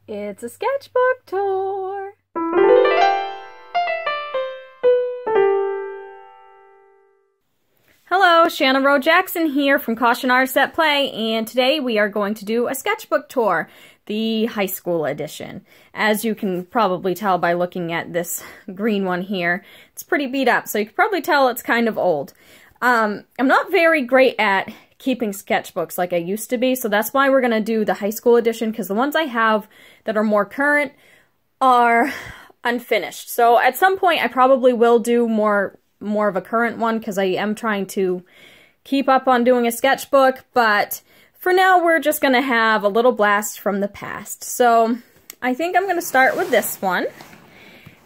It's a sketchbook tour! Hello, Shanna Rowe Jackson here from Caution Artists at Play, and today we are going to do a sketchbook tour, the high school edition. As you can probably tell by looking at this green one here, it's pretty beat up, so you can probably tell it's kind of old. I'm not very great at keeping sketchbooks like I used to be, so that's why we're going to do the high school edition, because the ones I have that are more current are unfinished. So at some point I probably will do more of a current one, because I am trying to keep up on doing a sketchbook, but for now we're just going to have a little blast from the past. So I think I'm going to start with this one.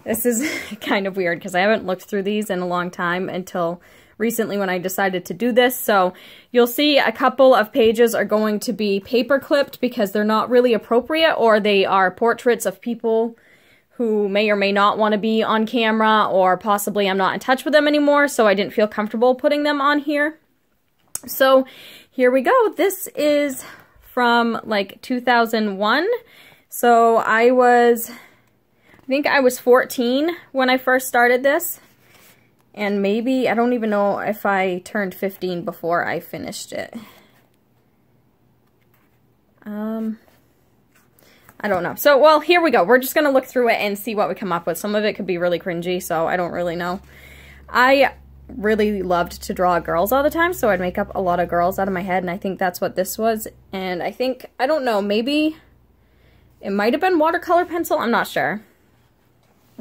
This is kind of weird because I haven't looked through these in a long time until recently when I decided to do this. So you'll see a couple of pages are going to be paper clipped because they're not really appropriate, or they are portraits of people who may or may not want to be on camera, or possibly I'm not in touch with them anymore, so I didn't feel comfortable putting them on here. So here we go. This is from like 2001. So I think I was 14 when I first started this. And maybe, I don't even know if I turned 15 before I finished it. I don't know. So, well, here we go. We're just going to look through it and see what we come up with. Some of it could be really cringy, so I don't really know. I really loved to draw girls all the time, so I'd make up a lot of girls out of my head, and I think that's what this was. And I think, I don't know, maybe it might have been watercolor pencil. I'm not sure.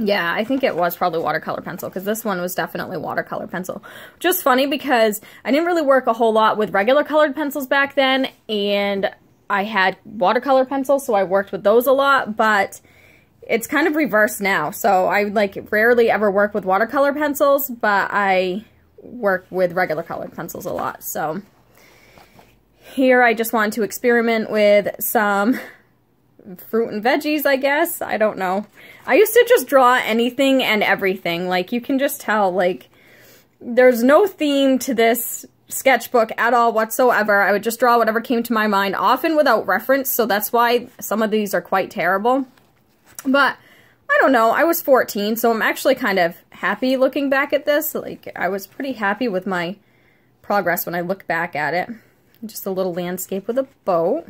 Yeah, I think it was probably watercolor pencil, because this one was definitely watercolor pencil. Just funny because I didn't really work a whole lot with regular colored pencils back then, and I had watercolor pencils, so I worked with those a lot, but it's kind of reversed now. So I like rarely ever work with watercolor pencils, but I work with regular colored pencils a lot. So here I just wanted to experiment with some fruit and veggies, I guess. I don't know. I used to just draw anything and everything. Like, you can just tell, like, there's no theme to this sketchbook at all whatsoever. I would just draw whatever came to my mind, often without reference, so that's why some of these are quite terrible. But I don't know, I was 14, so I'm actually kind of happy looking back at this. Like, I was pretty happy with my progress when I look back at it. Just a little landscape with a boat.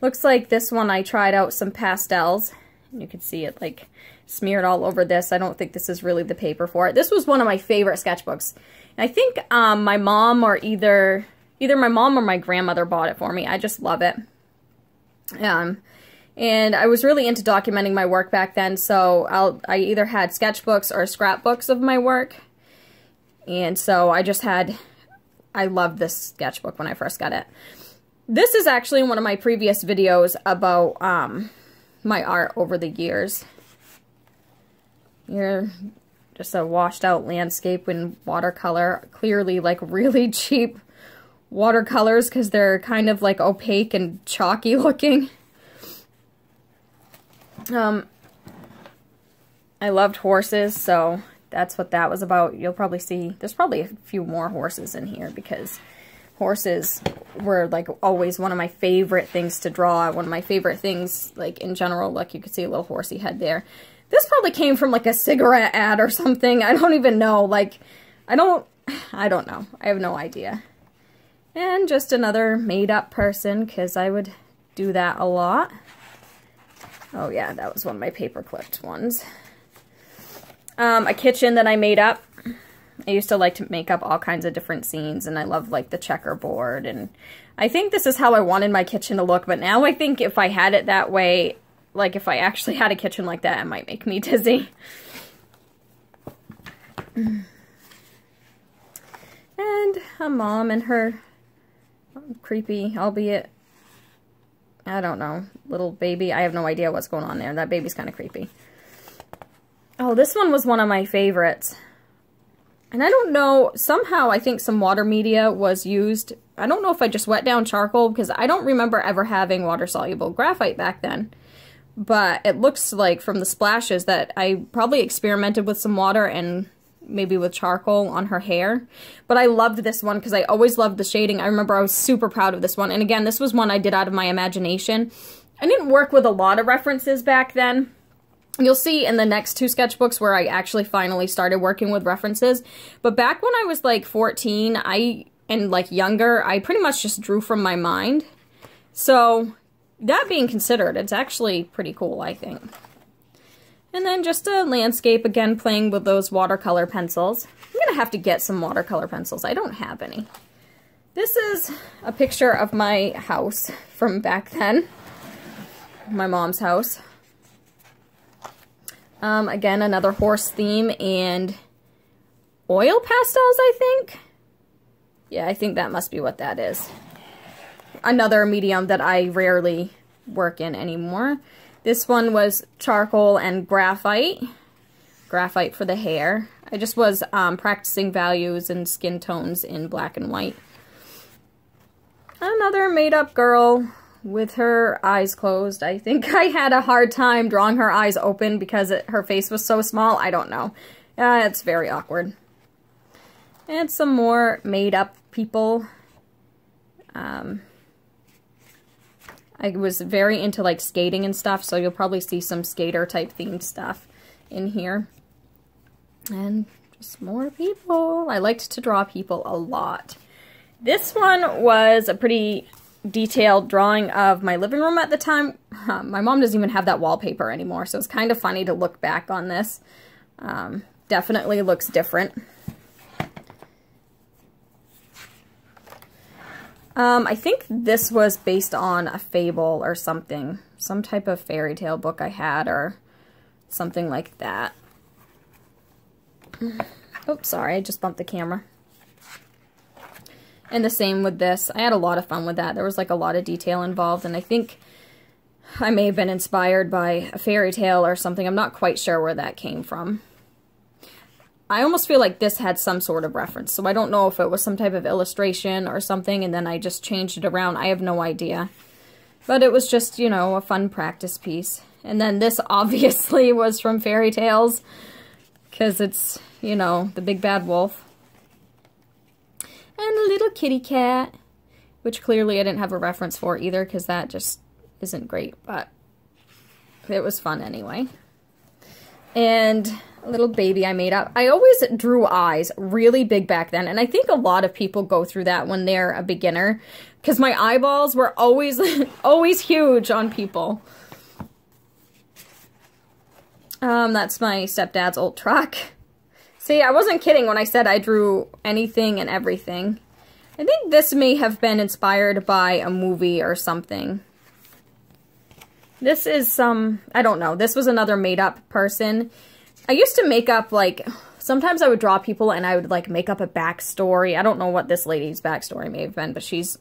Looks like this one I tried out some pastels. You can see it like smeared all over this. I don't think this is really the paper for it. This was one of my favorite sketchbooks. And I think my mom, or either my mom or my grandmother bought it for me. I just love it. And I was really into documenting my work back then, so I either had sketchbooks or scrapbooks of my work. And so I loved this sketchbook when I first got it. This is actually one of my previous videos about my art over the years. Here, just a washed out landscape in watercolor. Clearly like really cheap watercolors because they're kind of like opaque and chalky looking. I loved horses, so that's what that was about. You'll probably see, there's probably a few more horses in here because horses were like always one of my favorite things to draw. One of my favorite things, like in general. Look, you can see a little horsey head there. This probably came from like a cigarette ad or something. I don't even know. Like, I don't know. I have no idea. And just another made up person, because I would do that a lot. Oh yeah, that was one of my paper clipped ones. A kitchen that I made up. I used to like to make up all kinds of different scenes, and I love like the checkerboard, and I think this is how I wanted my kitchen to look, but now I think if I had it that way, like if I actually had a kitchen like that, it might make me dizzy. And a mom and her creepy, albeit, I don't know, little baby. I have no idea what's going on there. That baby's kind of creepy. Oh, this one was one of my favorites. And I don't know, somehow I think some water media was used. I don't know if I just wet down charcoal, because I don't remember ever having water-soluble graphite back then. But it looks like from the splashes that I probably experimented with some water and maybe with charcoal on her hair. But I loved this one because I always loved the shading. I remember I was super proud of this one. And again, this was one I did out of my imagination. I didn't work with a lot of references back then. You'll see in the next two sketchbooks where I actually finally started working with references. But back when I was like 14, and like younger, I pretty much just drew from my mind. So that being considered, it's actually pretty cool, I think. And then just a landscape, again, playing with those watercolor pencils. I'm gonna have to get some watercolor pencils. I don't have any. This is a picture of my house from back then. My mom's house. Again, another horse theme and oil pastels, I think. Yeah, I think that must be what that is. Another medium that I rarely work in anymore. This one was charcoal and graphite. Graphite for the hair. I just was practicing values and skin tones in black and white. Another made-up girl with her eyes closed. I think I had a hard time drawing her eyes open because her face was so small. I don't know. It's very awkward. And some more made-up people. I was very into like skating and stuff, so you'll probably see some skater type themed stuff in here. And just more people. I liked to draw people a lot. This one was a pretty detailed drawing of my living room at the time. My mom doesn't even have that wallpaper anymore, so it's kind of funny to look back on this. Definitely looks different. I think this was based on a fable or something. Some type of fairy tale book I had or something like that. Oops, sorry, I just bumped the camera. And the same with this. I had a lot of fun with that. There was like a lot of detail involved, and I think I may have been inspired by a fairy tale or something. I'm not quite sure where that came from. I almost feel like this had some sort of reference, so I don't know if it was some type of illustration or something, and then I just changed it around. I have no idea. But it was just, you know, a fun practice piece. And then this obviously was from fairy tales, because it's, you know, the big bad wolf. And a little kitty cat, which clearly I didn't have a reference for either, because that just isn't great, but it was fun anyway. And a little baby I made up. I always drew eyes really big back then, and I think a lot of people go through that when they're a beginner, because my eyeballs were always, always huge on people. That's my stepdad's old truck. See, I wasn't kidding when I said I drew anything and everything. I think this may have been inspired by a movie or something. This is some, I don't know, this was another made-up person. I used to make up, like, sometimes I would draw people and I would, like, make up a backstory. I don't know what this lady's backstory may have been, but she's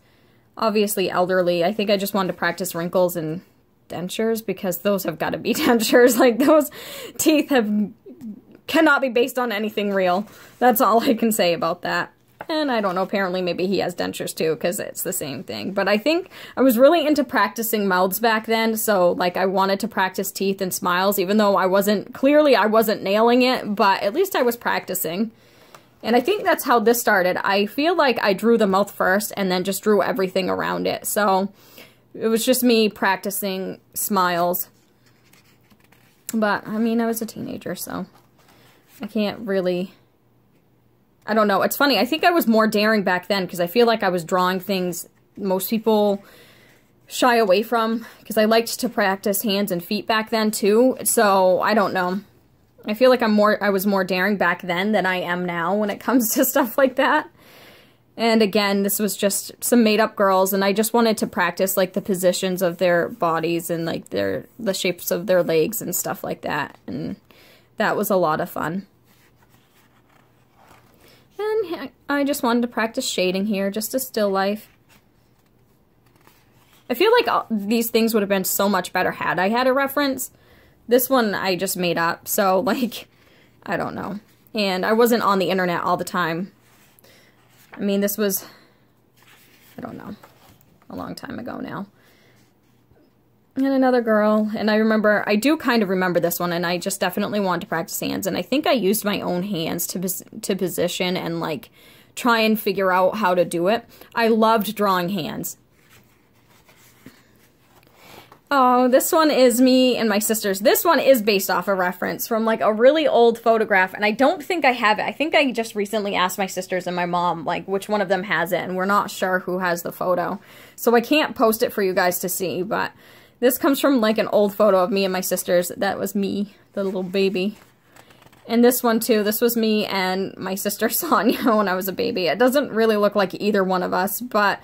obviously elderly. I think I just wanted to practice wrinkles and dentures, because those have got to be dentures. Like, those teeth cannot be based on anything real. That's all I can say about that. And I don't know, apparently maybe he has dentures too, because it's the same thing. But I think I was really into practicing mouths back then, so like I wanted to practice teeth and smiles, even though I wasn't nailing it, but at least I was practicing. And I think that's how this started. I feel like I drew the mouth first and then just drew everything around it. So it was just me practicing smiles. But, I mean, I was a teenager, so I can't really... I don't know. It's funny. I think I was more daring back then because I feel like I was drawing things most people shy away from, because I liked to practice hands and feet back then too. So I don't know. I feel like I was more daring back then than I am now when it comes to stuff like that. And again, this was just some made-up girls, and I just wanted to practice like the positions of their bodies and like the shapes of their legs and stuff like that. And that was a lot of fun. And I just wanted to practice shading here, just a still life. I feel like these things would have been so much better had I had a reference. This one I just made up, so like, I don't know. And I wasn't on the internet all the time. I mean, this was, I don't know, a long time ago now. And another girl, and I do kind of remember this one, and I just definitely wanted to practice hands, and I think I used my own hands to position and, like, try and figure out how to do it. I loved drawing hands. Oh, this one is me and my sisters. This one is based off a reference from like a really old photograph, and I don't think I have it. I think I just recently asked my sisters and my mom, like, which one of them has it, and we're not sure who has the photo. So I can't post it for you guys to see, but this comes from like an old photo of me and my sisters. That was me, the little baby. And this one too, this was me and my sister Sonia when I was a baby. It doesn't really look like either one of us, but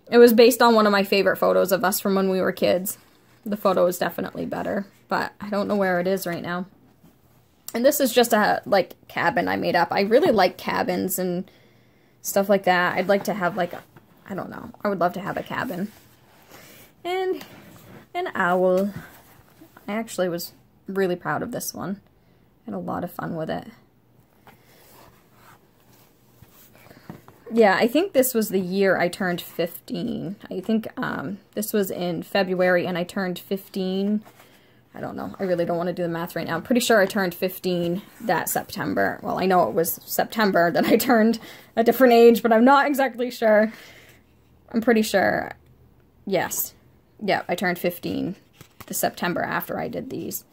it was based on one of my favorite photos of us from when we were kids. The photo is definitely better, but I don't know where it is right now. And this is just a, like, cabin I made up. I really like cabins and stuff like that. I'd like to have, like, I don't know. I would love to have a cabin. And an owl. I actually was really proud of this one. I had a lot of fun with it. Yeah, I think this was the year I turned 15. I think this was in February and I turned 15. I don't know. I really don't want to do the math right now. I'm pretty sure I turned 15 that September. Well, I know it was September that I turned a different age, but I'm not exactly sure. I'm pretty sure. Yes. Yeah, I turned 15 the September after I did these.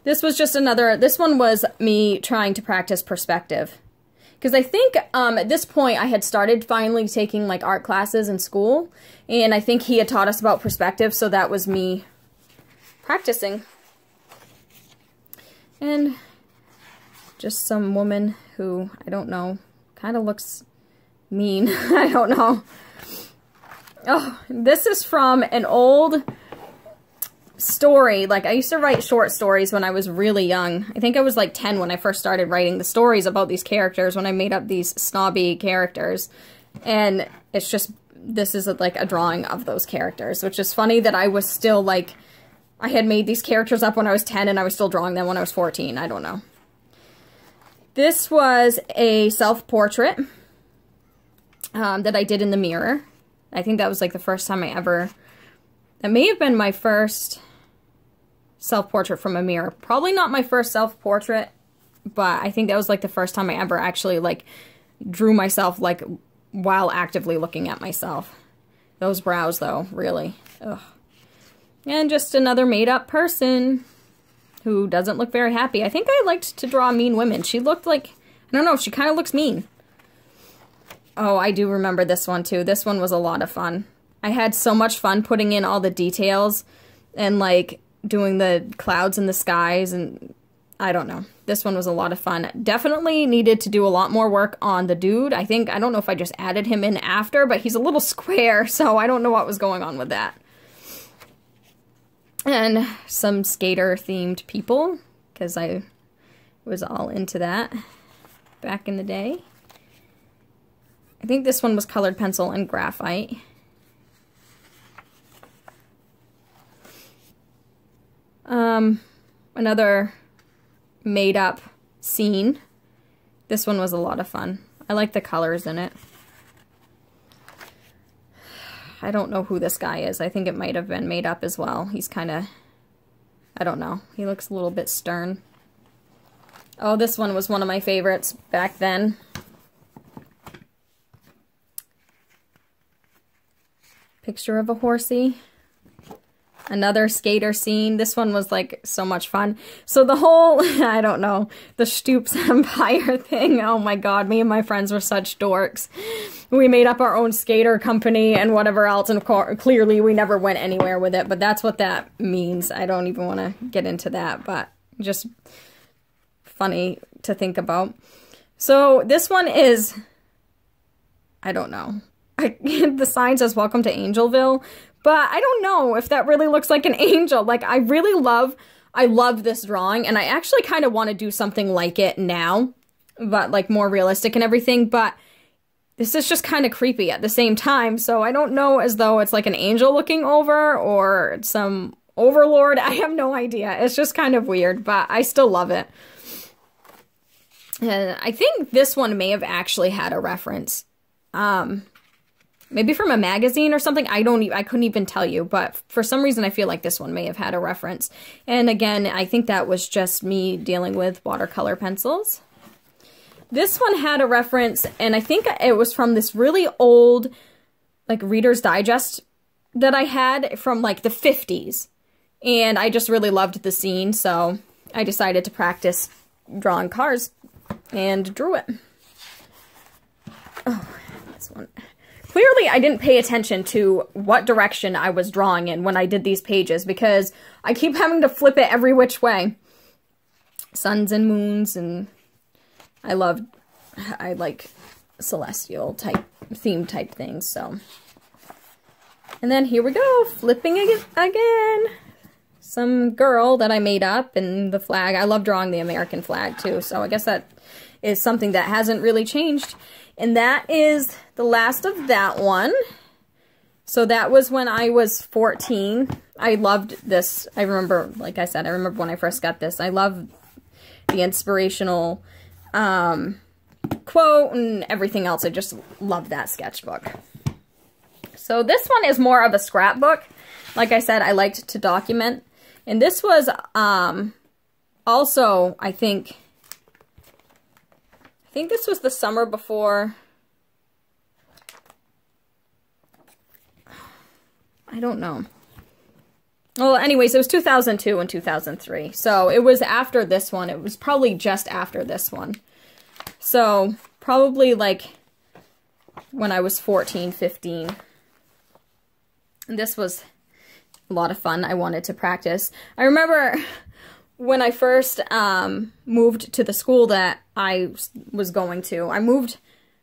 This was just another, this one was me trying to practice perspective. Because I think at this point I had started finally taking like art classes in school, and I think he had taught us about perspective, so that was me practicing. And just some woman who, I don't know, kind of looks mean. I don't know. Oh, this is from an old story. Like, I used to write short stories when I was really young. I think I was like 10 when I first started writing the stories about these characters, when I made up these snobby characters. And it's just, this is like a drawing of those characters, which is funny that I was still like, I had made these characters up when I was 10 and I was still drawing them when I was 14. I don't know. This was a self-portrait that I did in the mirror. I think that was like the first time I ever, that may have been my first self-portrait from a mirror. Probably not my first self-portrait, but I think that was like the first time I ever actually like drew myself like while actively looking at myself. Those brows though, really. Ugh. And just another made-up person who doesn't look very happy. I think I liked to draw mean women. She looked like, I don't know, she kind of looks mean. Oh, I do remember this one too. This one was a lot of fun. I had so much fun putting in all the details and like doing the clouds in the skies, and I don't know. This one was a lot of fun. Definitely needed to do a lot more work on the dude. I don't know if I just added him in after, but he's a little square, so I don't know what was going on with that. And some skater-themed people, because I was all into that back in the day. I think this one was colored pencil and graphite. Another made-up scene. This one was a lot of fun. I like the colors in it. I don't know who this guy is. I think it might have been made up as well. He's kind of, I don't know. He looks a little bit stern. Oh, this one was one of my favorites back then. Picture of a horsey. Another skater scene. This one was like so much fun. So the whole, I don't know, the Stoops Empire thing. Oh my god, me and my friends were such dorks. We made up our own skater company and whatever else, and clearly we never went anywhere with it, but that's what that means. I don't even want to get into that, but just funny to think about. So this one is, I don't know. The sign says welcome to Angelville, but I don't know if that really looks like an angel. Like, I love this drawing, and I actually kind of want to do something like it now, but like more realistic and everything, but this is just kind of creepy at the same time, so I don't know as though it's like an angel looking over or some overlord. I have no idea. It's just kind of weird, but I still love it. And I think this one may have actually had a reference. Maybe from a magazine or something. I couldn't even tell you, but for some reason I feel like this one may have had a reference. And again, I think that was just me dealing with watercolor pencils. This one had a reference, and I think it was from this really old, like, Reader's Digest that I had from, like, the 50s. And I just really loved the scene, so I decided to practice drawing cars and drew it. Oh, this one. Clearly, I didn't pay attention to what direction I was drawing in when I did these pages, because I keep having to flip it every which way. Suns and moons, and I like celestial type, theme type things, so. And then here we go, flipping again. Some girl that I made up, and the flag. I love drawing the American flag too, so I guess that is something that hasn't really changed. And that is the last of that one. So that was when I was 14. I loved this. I remember, like I said, I remember when I first got this. I love the inspirational quote and everything else. I just love that sketchbook. So this one is more of a scrapbook. Like I said, I liked to document. And this was also, I think this was the summer before. I don't know. Well, anyways, it was 2002 and 2003. So it was after this one. It was probably just after this one. So probably like when I was 14, 15. And this was a lot of fun. I wanted to practice. I remember when I first moved to the school that I was going to. I moved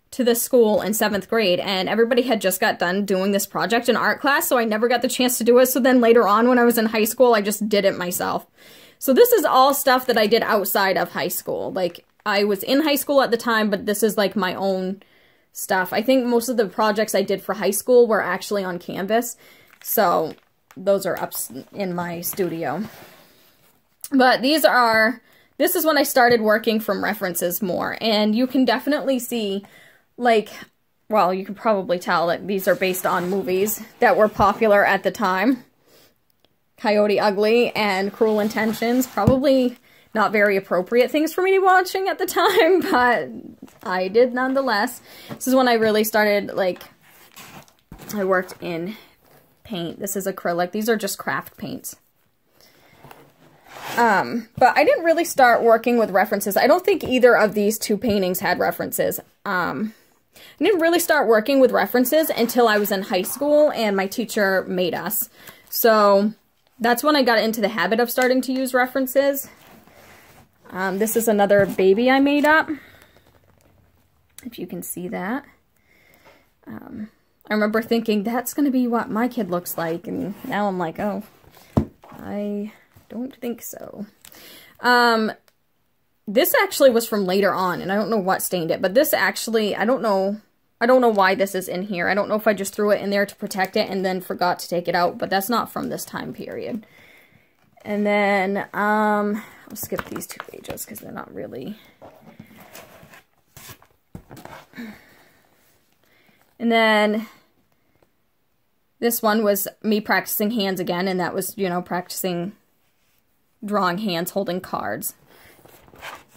to this school in 7th grade, and everybody had just got done doing this project in art class, so I never got the chance to do it. So then later on when I was in high school, I just did it myself. So this is all stuff that I did outside of high school. Like, I was in high school at the time, but this is like my own stuff. I think most of the projects I did for high school were actually on canvas, so those are up in my studio. But this is when I started working from references more, and you can definitely see, like, well, you can probably tell that these are based on movies that were popular at the time. Coyote Ugly and Cruel Intentions, probably not very appropriate things for me to be watching at the time, but I did nonetheless. This is when I really started, like, I worked in paint. This is acrylic. These are just craft paints. But I didn't really start working with references. I don't think either of these two paintings had references. I didn't really start working with references until I was in high school and my teacher made us. So that's when I got into the habit of starting to use references. This is another baby I made up, if you can see that. I remember thinking, that's going to be what my kid looks like, and now I'm like, oh, I don't think so. This actually was from later on, and I don't know what stained it, but this actually, I don't know why this is in here. I don't know if I just threw it in there to protect it and then forgot to take it out, but that's not from this time period. And then, I'll skip these two pages because they're not really. And then this one was me practicing hands again, and that was, you know, practicing drawing hands holding cards.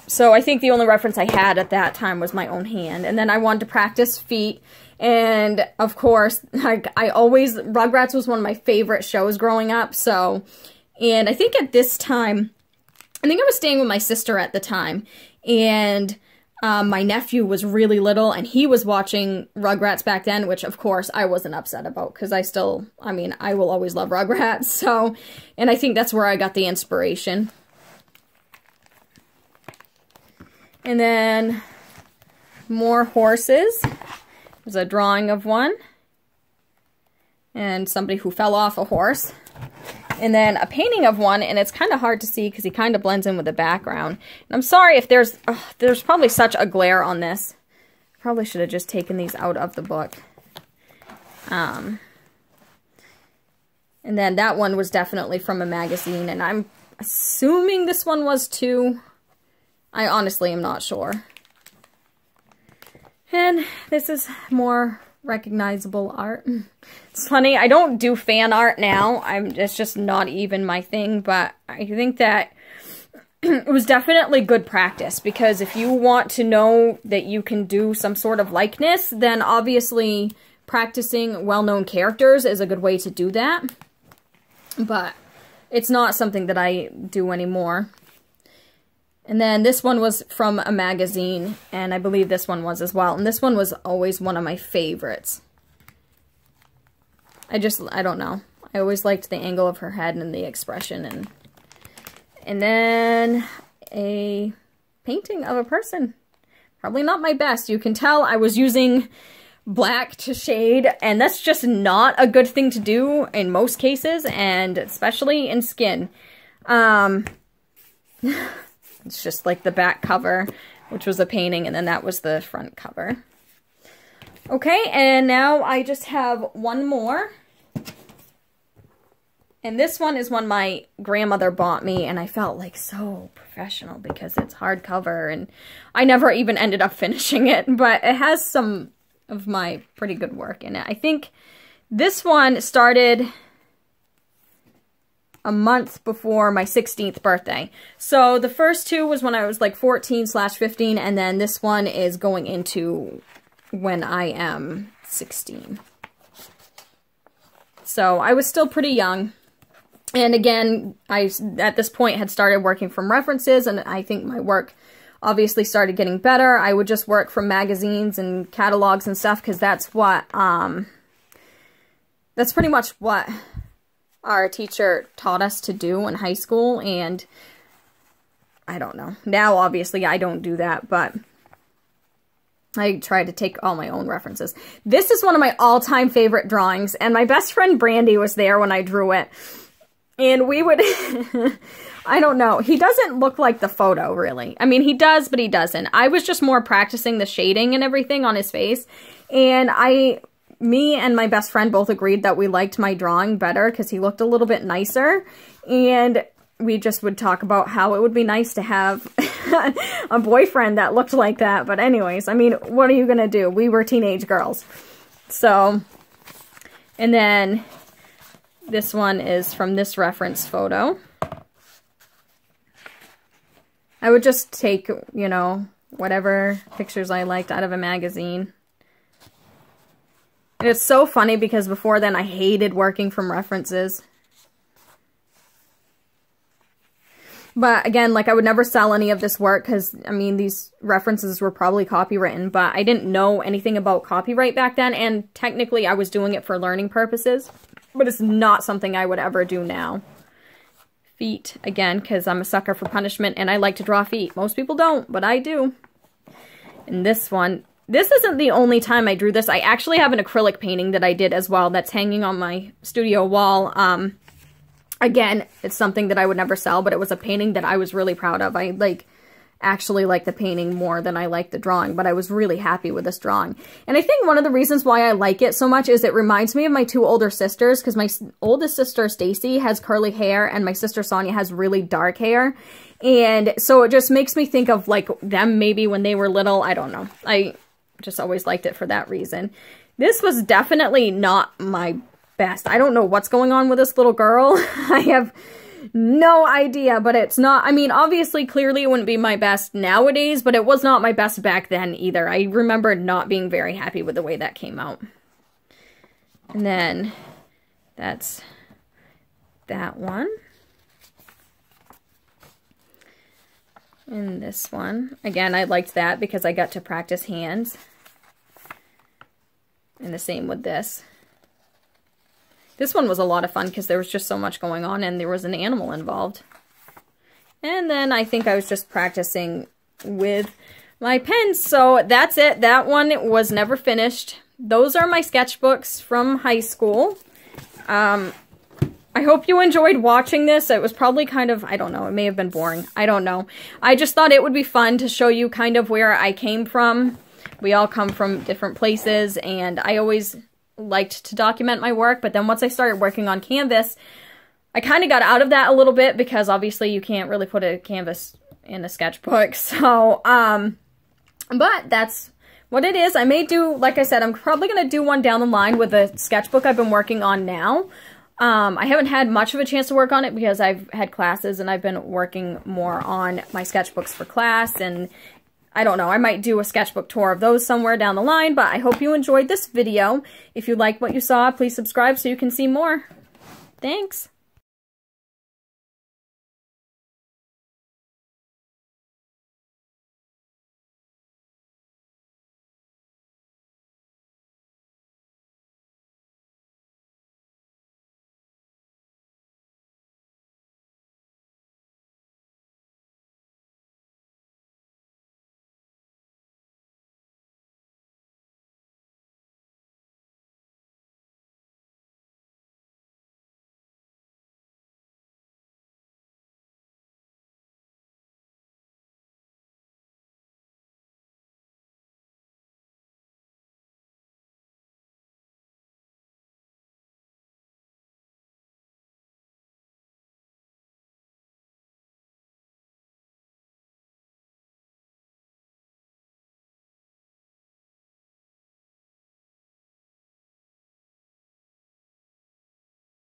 So I think the only reference I had at that time was my own hand. And then I wanted to practice feet. And of course, Rugrats was one of my favorite shows growing up. So, and I think at this time, I think I was staying with my sister at the time. And my nephew was really little, and he was watching Rugrats back then, which of course I wasn't upset about, because I will always love Rugrats. So, and I think that's where I got the inspiration. And then more horses. There's a drawing of one. And somebody who fell off a horse. And then a painting of one, and it's kind of hard to see because he kind of blends in with the background. And I'm sorry if there's probably such a glare on this. Probably should have just taken these out of the book. And then that one was definitely from a magazine, and I'm assuming this one was too. I honestly am not sure. And this is more recognizable art. It's funny, I don't do fan art now. It's just not even my thing, but I think that it was definitely good practice, because if you want to know that you can do some sort of likeness, then obviously practicing well-known characters is a good way to do that. But it's not something that I do anymore. And then this one was from a magazine, and I believe this one was as well. And this one was always one of my favorites. I don't know. I always liked the angle of her head and the expression. And then a painting of a person. Probably not my best. You can tell I was using black to shade, and that's just not a good thing to do in most cases, and especially in skin. It's just like the back cover, which was a painting, and then that was the front cover. Okay, and now I just have one more. And this one is one my grandmother bought me, and I felt like so professional because it's hardcover, and I never even ended up finishing it, but it has some of my pretty good work in it. I think this one started a month before my 16th birthday. So the first two was when I was like 14/15, and then this one is going into when I am 16. So I was still pretty young. And again, I, at this point, had started working from references, and I think my work obviously started getting better. I would just work from magazines and catalogs and stuff, because that's what, that's pretty much what our teacher taught us to do in high school, and I don't know. Now, obviously, I don't do that, but I try to take all my own references. This is one of my all-time favorite drawings, and my best friend Brandy was there when I drew it. And we would, I don't know, he doesn't look like the photo, really. I mean, he does, but he doesn't. I was just more practicing the shading and everything on his face. And me and my best friend both agreed that we liked my drawing better because he looked a little bit nicer. And we just would talk about how it would be nice to have a boyfriend that looked like that. But anyways, I mean, what are you going to do? We were teenage girls. So, and then this one is from this reference photo. I would just take, you know, whatever pictures I liked out of a magazine. And it's so funny because before then I hated working from references. But again, like, I would never sell any of this work because, I mean, these references were probably copywritten, but I didn't know anything about copyright back then, and technically I was doing it for learning purposes. But it's not something I would ever do now. Feet, again, because I'm a sucker for punishment, and I like to draw feet. Most people don't, but I do. And this one, this isn't the only time I drew this. I actually have an acrylic painting that I did as well that's hanging on my studio wall. Again, it's something that I would never sell, but it was a painting that I was really proud of. I actually like the painting more than I like the drawing, but I was really happy with this drawing. And I think one of the reasons why I like it so much is it reminds me of my two older sisters, because my oldest sister, Stacy, has curly hair, and my sister, Sonia, has really dark hair. And so it just makes me think of, like, them maybe when they were little. I don't know. I just always liked it for that reason. This was definitely not my best. I don't know what's going on with this little girl. I have no idea, but it's not, I mean, obviously, clearly it wouldn't be my best nowadays, but it was not my best back then either. I remember not being very happy with the way that came out. And then that's that one. And this one. Again, I liked that because I got to practice hands. And the same with this. This one was a lot of fun because there was just so much going on and there was an animal involved. And then I think I was just practicing with my pens. So that's it. That one was never finished. Those are my sketchbooks from high school. I hope you enjoyed watching this. It was probably kind of, I don't know, it may have been boring. I don't know. I just thought it would be fun to show you kind of where I came from. We all come from different places, and I always liked to document my work, but then once I started working on canvas, I kind of got out of that a little bit because obviously you can't really put a canvas in a sketchbook. So, but that's what it is. I may do, like I said, I'm probably going to do one down the line with the sketchbook I've been working on now. I haven't had much of a chance to work on it because I've had classes and I've been working more on my sketchbooks for class, and I don't know, I might do a sketchbook tour of those somewhere down the line, but I hope you enjoyed this video. If you like what you saw, please subscribe so you can see more. Thanks.